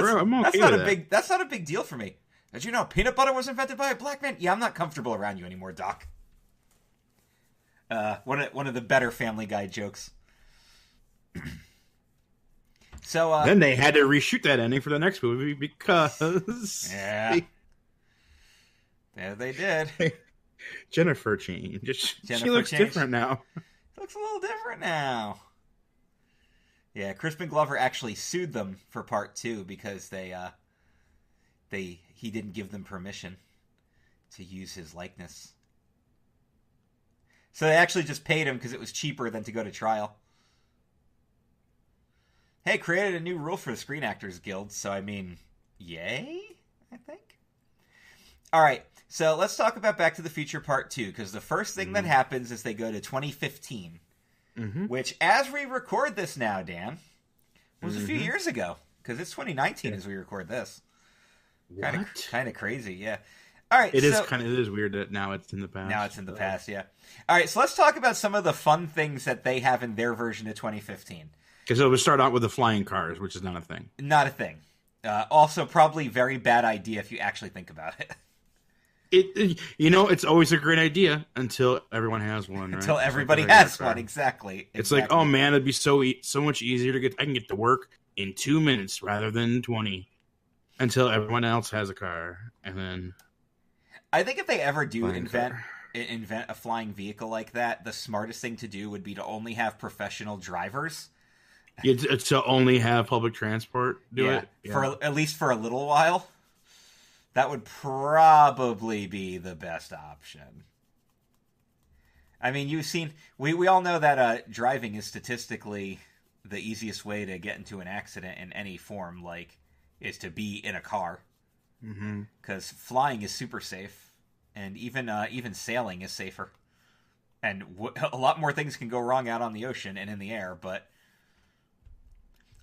I'm okay that's with that. That's not a big deal for me. Did you know peanut butter was invented by a black man? Yeah, I'm not comfortable around you anymore, Doc. One of the better Family Guy jokes. So then they had to reshoot that ending for the next movie because yeah, they did. Jennifer changed. She looks changed. different now. Looks a little different now. Yeah, Crispin Glover actually sued them for part 2 because he didn't give them permission to use his likeness. So they actually just paid him because it was cheaper than to go to trial. Hey, created a new rule for the Screen Actors Guild, so I mean, yay, I think. All right, so let's talk about Back to the Future Part 2, because the first thing that happens is they go to 2015, which, as we record this now, Dan, was a few years ago, because it's 2019 as we record this. Kind of crazy, yeah. All right, it is weird that now it's in the past. Now it's in the past, yeah. All right, so let's talk about some of the fun things that they have in their version of 2015. Because it would start out with the flying cars, which is not a thing. Not a thing. Also, probably very bad idea if you actually think about it. It's always a great idea until everyone has one, right? Until everybody has one, exactly. It's like, oh man, it'd be so much easier to get. I can get to work in 2 minutes rather than 20. Until everyone else has a car, and then I think if they ever do invent a flying vehicle like that, the smartest thing to do would be to only have professional drivers. To only have public transport do it? Yeah. For at least for a little while. That would probably be the best option. I mean, we all know that driving is statistically the easiest way to get into an accident in any form, is to be in a car. Because flying is super safe, and even sailing is safer. And a lot more things can go wrong out on the ocean and in the air, but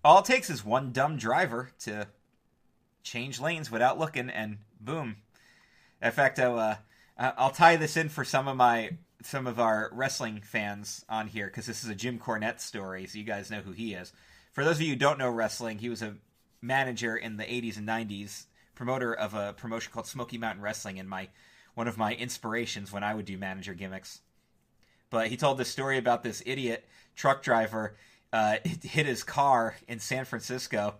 all it takes is one dumb driver to change lanes without looking, and boom. In fact, I'll tie this in for some of our wrestling fans on here, because this is a Jim Cornette story, so you guys know who he is. For those of you who don't know wrestling, he was a manager in the 80s and 90s, promoter of a promotion called Smoky Mountain Wrestling, and one of my inspirations when I would do manager gimmicks. But he told this story about this idiot truck driver hit his car in San Francisco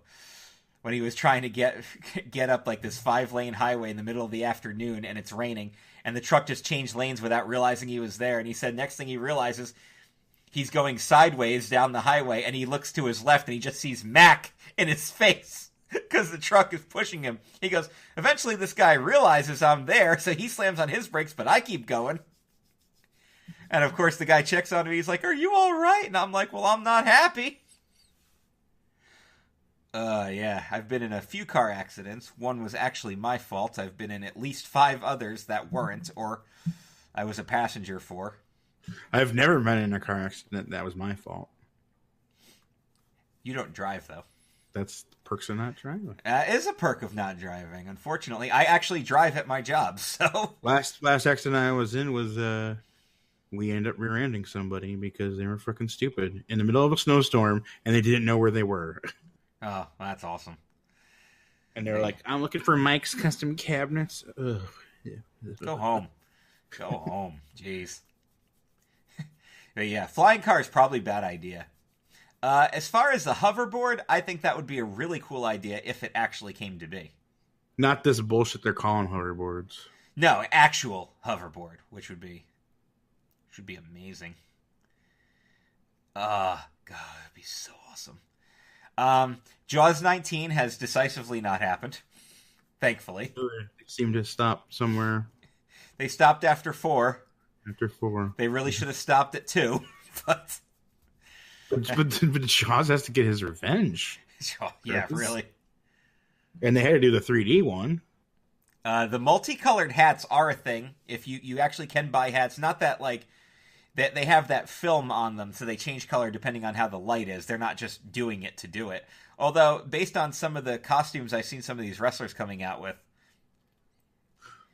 when he was trying to get up this 5-lane highway in the middle of the afternoon, and it's raining, and the truck just changed lanes without realizing he was there. And he said next thing he realizes, he's going sideways down the highway, and he looks to his left, and he just sees Mac in his face because the truck is pushing him. He goes, eventually this guy realizes I'm there, so he slams on his brakes, but I keep going. And of course the guy checks on me, he's like, are you all right? And I'm like, well, I'm not happy. Yeah, I've been in a few car accidents. One was actually my fault. I've been in at least 5 others that weren't, or I was a passenger for. I've never been in a car accident that was my fault. You don't drive, though. That's the perks of not driving. It is a perk of not driving. Unfortunately, I actually drive at my job, so... Last accident I was in was, we ended up rear-ending somebody because they were freaking stupid in the middle of a snowstorm, and they didn't know where they were. Oh, that's awesome. And they were like, I'm looking for Mike's custom cabinets. Ugh. Yeah. Go home. Go home. Jeez. But yeah, flying car is probably a bad idea. As far as the hoverboard, I think that would be a really cool idea if it actually came to be. Not this bullshit they're calling hoverboards. No, actual hoverboard, which should be amazing. God, it'd be so awesome. Jaws 19 has decisively not happened, thankfully. They seem to stop somewhere. They stopped after 4. After 4. They really should have stopped at 2, but Jaws has to get his revenge. Yeah, really. And they had to do the 3D one. The multicolored hats are a thing. If you actually can buy hats, not that that they have that film on them, so they change color depending on how the light is. They're not just doing it to do it. Although, based on some of the costumes I've seen some of these wrestlers coming out with.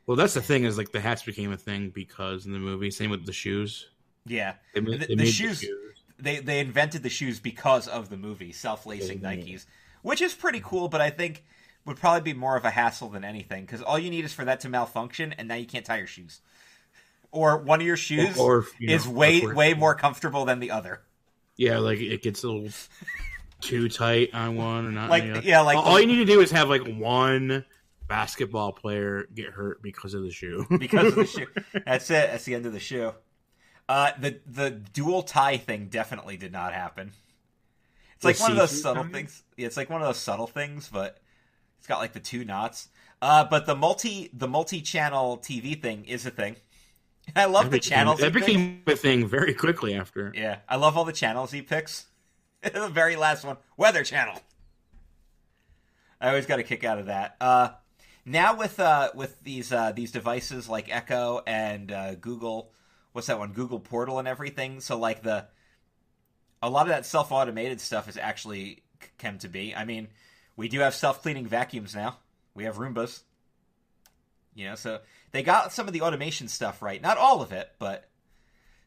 Well, that's the thing, is the hats became a thing because in the movie. Same with the shoes. Yeah. They made the shoes. They invented the shoes because of the movie, self-lacing Nikes. which is pretty cool, but I think would probably be more of a hassle than anything, because all you need is for that to malfunction, and now you can't tie your shoes. Or one of your shoes is way more comfortable than the other. Yeah, like it gets a little too tight on one or not. Like, yeah, like all you need to do is have like one basketball player get hurt because of the shoe. Because of the shoe. That's it. That's the end of the shoe. The dual tie thing definitely did not happen. It's like one of those subtle things. Yeah, it's like one of those subtle things, but it's got like the two knots. But the multi-channel TV thing is a thing. I love the channels. That became a thing very quickly after. Yeah, I love all the channels he picks. The very last one, Weather Channel. I always got a kick out of that. Now with these devices like Echo and Google, what's that one? Google Portal and everything. So like a lot of that self-automated stuff has actually come to be. I mean, we do have self-cleaning vacuums now. We have Roombas. So they got some of the automation stuff right. Not all of it, but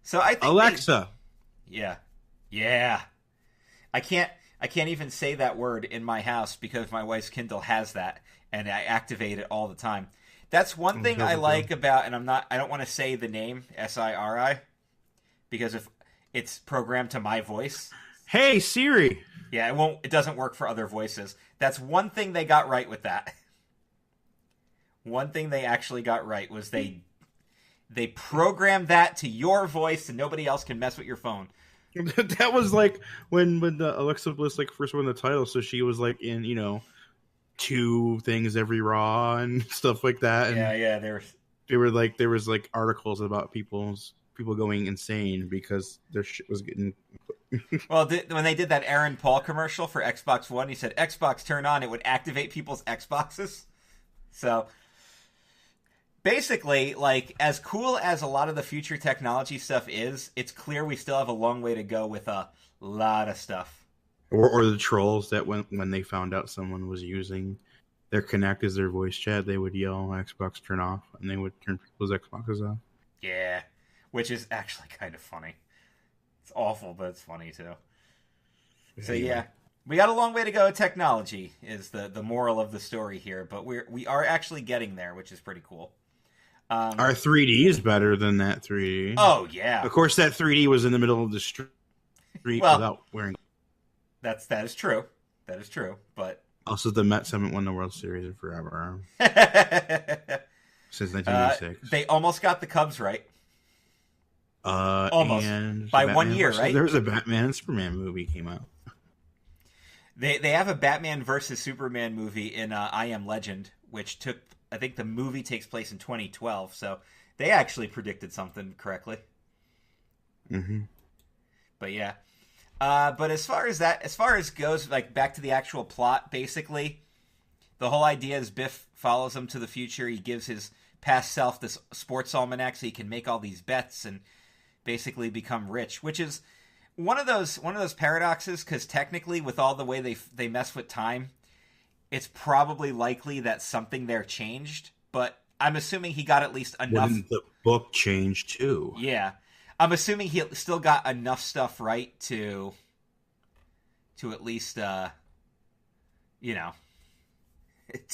so I think Alexa. Yeah. I can't even say that word in my house because my wife's Kindle has that, and I activate it all the time. That's one thing I like about, and I don't want to say the name Siri, because if it's programmed to my voice. Hey Siri. Yeah, it doesn't work for other voices. That's one thing they got right with that. One thing they actually got right was they programmed that to your voice, and nobody else can mess with your phone. That was like when the Alexa Bliss like first won the title, so she was like in 2 things every Raw and stuff like that. And yeah, there was like articles about people going insane because their shit was getting. Well, when they did that Aaron Paul commercial for Xbox One, he said Xbox turn on, it would activate people's Xboxes. So basically, like, as cool as a lot of the future technology stuff is, it's clear we still have a long way to go with a lot of stuff. Or the trolls that when they found out someone was using their Kinect as their voice chat, they would yell Xbox turn off, and they would turn people's Xboxes off. Yeah, which is actually kind of funny. It's awful, but it's funny too. So yeah, we got a long way to go with technology is the moral of the story here, but we are actually getting there, which is pretty cool. Our 3D is better than that 3D. Oh, yeah. Of course, that 3D was in the middle of the street without wearing... That is true. That is true, but... Also, the Mets haven't won the World Series in forever. Since 1986. They almost got the Cubs right. Almost. And by 1 year, right? There was a Batman and Superman movie came out. They have a Batman versus Superman movie in I Am Legend, which took... I think the movie takes place in 2012, so they actually predicted something correctly. Mm-hmm. But yeah. But as far as goes, like, back to the actual plot, basically, the whole idea is Biff follows him to the future. He gives his past self this sports almanac so he can make all these bets and basically become rich, which is one of those paradoxes, because technically, with all the way they mess with time, it's probably likely that something there changed, but I'm assuming he got at least enough. Wouldn't the book change too? Yeah. I'm assuming he still got enough stuff right to at least, to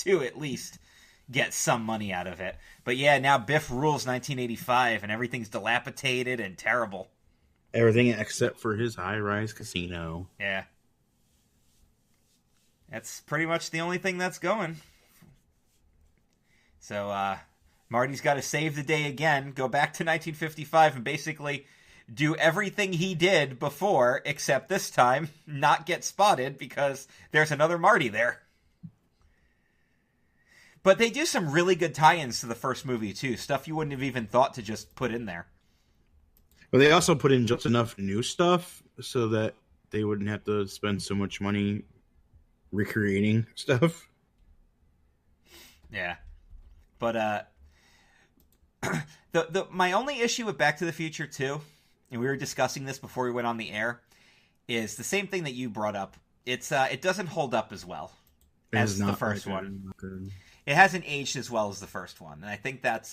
at least get some money out of it. But yeah, now Biff rules 1985 and everything's dilapidated and terrible. Everything except for his high-rise casino. Yeah. That's pretty much the only thing that's going. So, Marty's got to save the day again, go back to 1955, and basically do everything he did before, except this time not get spotted because there's another Marty there. But they do some really good tie-ins to the first movie, too. Stuff you wouldn't have even thought to just put in there. But they also put in just enough new stuff so that they wouldn't have to spend so much money recreating stuff. Yeah. But my only issue with Back to the Future 2, and we were discussing this before we went on the air, is the same thing that you brought up. It doesn't hold up as well as the first one. It hasn't aged as well as the first one, and I think that's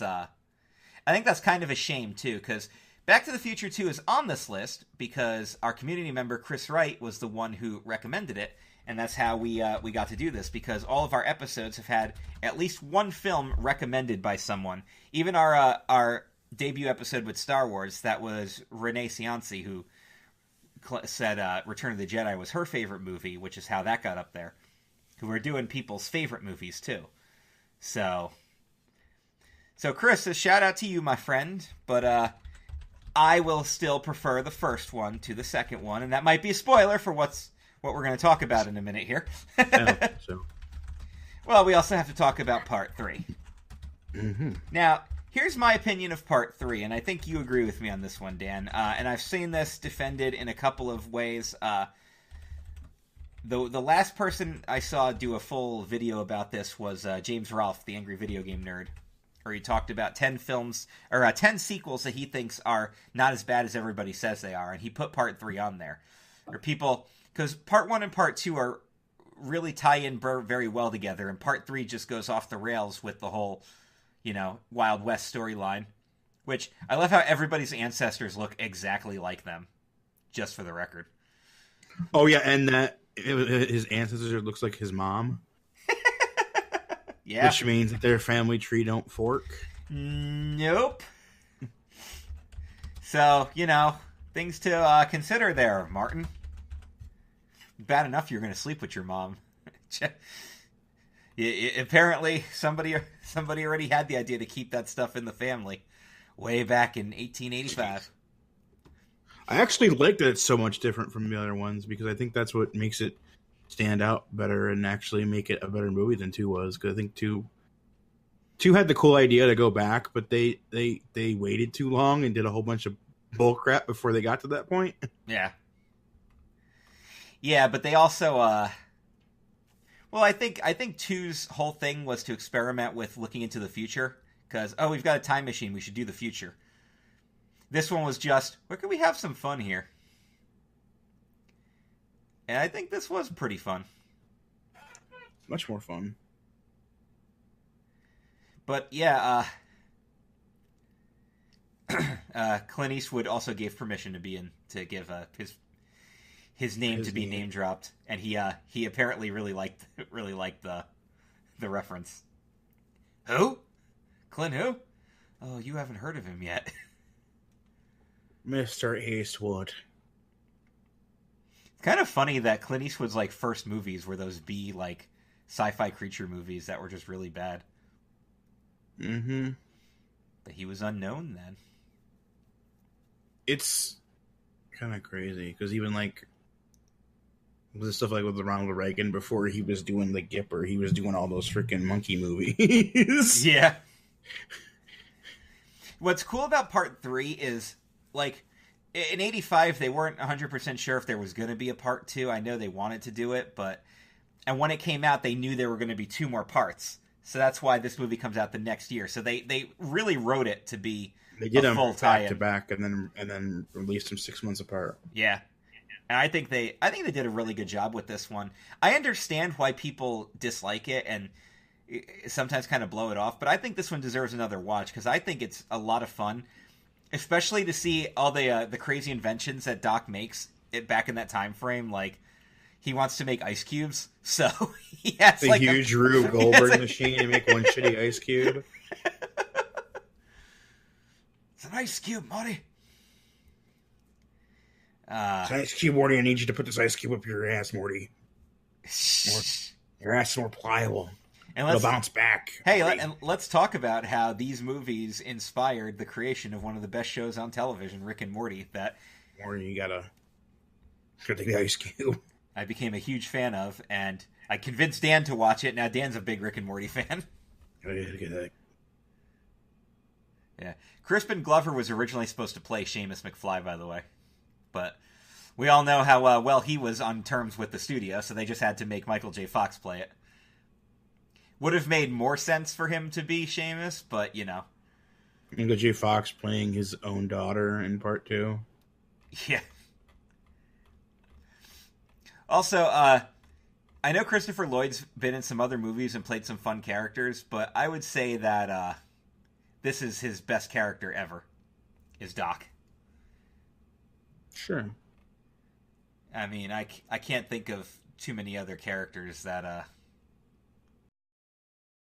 kind of a shame too, because Back to the Future 2 is on this list because our community member Chris Wright was the one who recommended it, And that's how we got to do this, because all of our episodes have had at least one film recommended by someone. Even our debut episode with Star Wars, that was Renee Cianci, who said Return of the Jedi was her favorite movie, which is how that got up there. Who are doing people's favorite movies, too. So Chris, a shout out to you, my friend, but I will still prefer the first one to the second one, and that might be a spoiler for what we're going to talk about in a minute here. So. Well, we also have to talk about Part 3. Mm-hmm. Now, here's my opinion of Part 3, and I think you agree with me on this one, Dan. And I've seen this defended in a couple of ways. The last person I saw do a full video about this was James Rolfe, the Angry Video Game Nerd, where he talked about 10 films, or 10 sequels that he thinks are not as bad as everybody says they are, and he put Part 3 on there. Or people... Because Part 1 and Part 2 are really tie in very well together, and Part 3 just goes off the rails with the whole, Wild West storyline. Which, I love how everybody's ancestors look exactly like them, just for the record. Oh, yeah, and that his ancestor looks like his mom. Yeah. Which means that their family tree don't fork. Nope. So, things to consider there, Martin. Bad enough you're going to sleep with your mom. Apparently, somebody already had the idea to keep that stuff in the family way back in 1885. I actually like that it's so much different from the other ones, because I think that's what makes it stand out better and actually make it a better movie than 2 was. Because I think 2 had the cool idea to go back, but they waited too long and did a whole bunch of bull crap before they got to that point. Yeah. Yeah, but they also, well, I think 2's whole thing was to experiment with looking into the future, because, we've got a time machine, we should do the future. This one was just, where can we have some fun here? And I think this was pretty fun. Much more fun. But, yeah, Clint Eastwood also gave permission to give his name to be name dropped, and he apparently really liked the reference. Who? Clint who? Oh, you haven't heard of him yet. Mr. Eastwood. It's kind of funny that Clint Eastwood's first movies were those B sci-fi creature movies that were just really bad. Mm-hmm. But he was unknown then. It's kind of crazy, because even the stuff with Ronald Reagan, before he was doing the Gipper, he was doing all those freaking monkey movies. Yeah. What's cool about Part 3 is, in 85, they weren't 100% sure if there was going to be a Part 2. I know they wanted to do it, and when it came out, they knew there were going to be 2 more parts. So that's why this movie comes out the next year. So they really wrote it to be they did a them full back to back, and then released them 6 months apart. Yeah. And I think they did a really good job with this one. I understand why people dislike it and sometimes kind of blow it off, but I think this one deserves another watch, because I think it's a lot of fun, especially to see all the crazy inventions that Doc makes back in that time frame. He wants to make ice cubes, so he has a huge Rube Goldberg machine to make one shitty ice cube. It's an ice cube, Marty. It's an ice cube, Morty. I need you to put this ice cube up your ass, Morty. Your ass is more pliable. And it'll bounce back. Hey, let's talk about how these movies inspired the creation of one of the best shows on television, Rick and Morty. Morty, you gotta take the ice cube. I became a huge fan of, and I convinced Dan to watch it. Now Dan's a big Rick and Morty fan. Yeah. Crispin Glover was originally supposed to play Seamus McFly, by the way. But we all know how well he was on terms with the studio, so they just had to make Michael J. Fox play it. Would have made more sense for him to be Seamus, but, Michael J. Fox playing his own daughter in Part 2. Yeah. Also, I know Christopher Lloyd's been in some other movies and played some fun characters, but I would say that this is his best character ever, is Doc. Sure. I mean, I can't think of too many other characters that